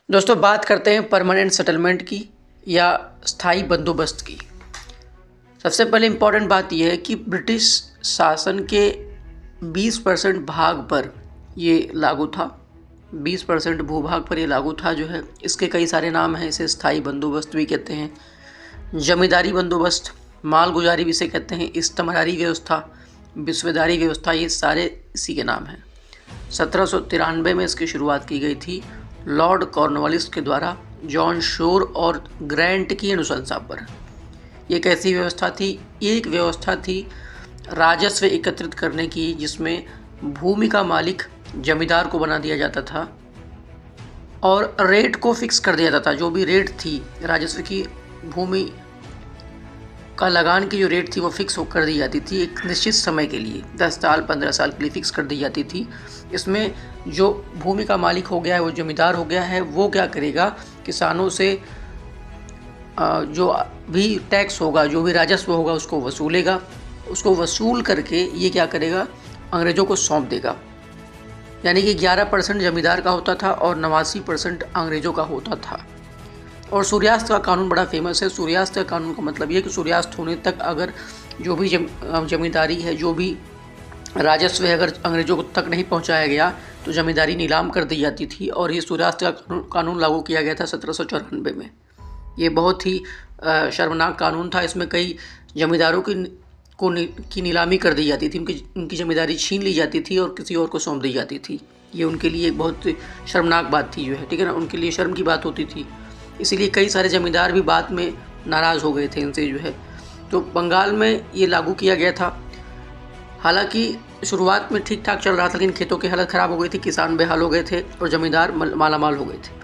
दोस्तों बात करते हैं परमानेंट सेटलमेंट की या स्थायी बंदोबस्त की। सबसे पहले इम्पॉर्टेंट बात यह है कि ब्रिटिश शासन के 20% भाग पर ये लागू था। 20% भूभाग पर ये लागू था जो है। इसके कई सारे नाम हैं। इसे स्थायी बंदोबस्त भी कहते हैं, जमींदारी बंदोबस्त, मालगुजारी भी इसे कहते हैं, इस्तेमारी व्यवस्था, विश्वेदारी व्यवस्था, ये सारे इसी के नाम हैं। 1793 में इसकी शुरुआत की गई थी लॉर्ड कॉर्नवालिस के द्वारा जॉन शोर और ग्रैंट की अनुशंसा पर। ये कैसी व्यवस्था थी? ये एक व्यवस्था थी राजस्व एकत्रित करने की, जिसमें भूमि का मालिक जमींदार को बना दिया जाता था और रेट को फिक्स कर दिया जाता था। जो भी रेट थी राजस्व की, भूमि का लगान की जो रेट थी वो फिक्स कर दी जाती थी एक निश्चित समय के लिए, 10 साल 15 साल के लिए फिक्स कर दी जाती थी। इसमें जो भूमि का मालिक हो गया है, वो जमींदार हो गया है, वो क्या करेगा, किसानों से जो भी टैक्स होगा, जो भी राजस्व होगा, उसको वसूलेगा। उसको वसूल करके ये क्या करेगा, अंग्रेज़ों को सौंप देगा। यानी कि 11% जमींदार का होता था और 89% अंग्रेज़ों का होता था। और सूर्यास्त का कानून बड़ा फेमस है। सूर्यास्त का कानून का मतलब ये है कि सूर्यास्त होने तक अगर जो भी जमींदारी है, जो भी राजस्व है, अगर अंग्रेज़ों तक नहीं पहुंचाया गया तो जमींदारी नीलाम कर दी जाती थी। और ये सूर्यास्त का कानून लागू किया गया था 1794 में। ये बहुत ही शर्मनाक कानून था। इसमें कई जमींदारों की नीलामी कर दी जाती थी, उनकी जमींदारी छीन ली जाती थी और किसी और को सौंप दी जाती थी। ये उनके लिए एक बहुत शर्मनाक बात थी जो है, ठीक है ना, उनके लिए शर्म की बात होती थी। इसीलिए कई सारे जमींदार भी बाद में नाराज़ हो गए थे इनसे जो है। तो बंगाल में ये लागू किया गया था। हालांकि शुरुआत में ठीक ठाक चल रहा था, लेकिन खेतों की हालत ख़राब हो गई थी, किसान बेहाल हो गए थे और ज़मींदार मालामाल हो गए थे।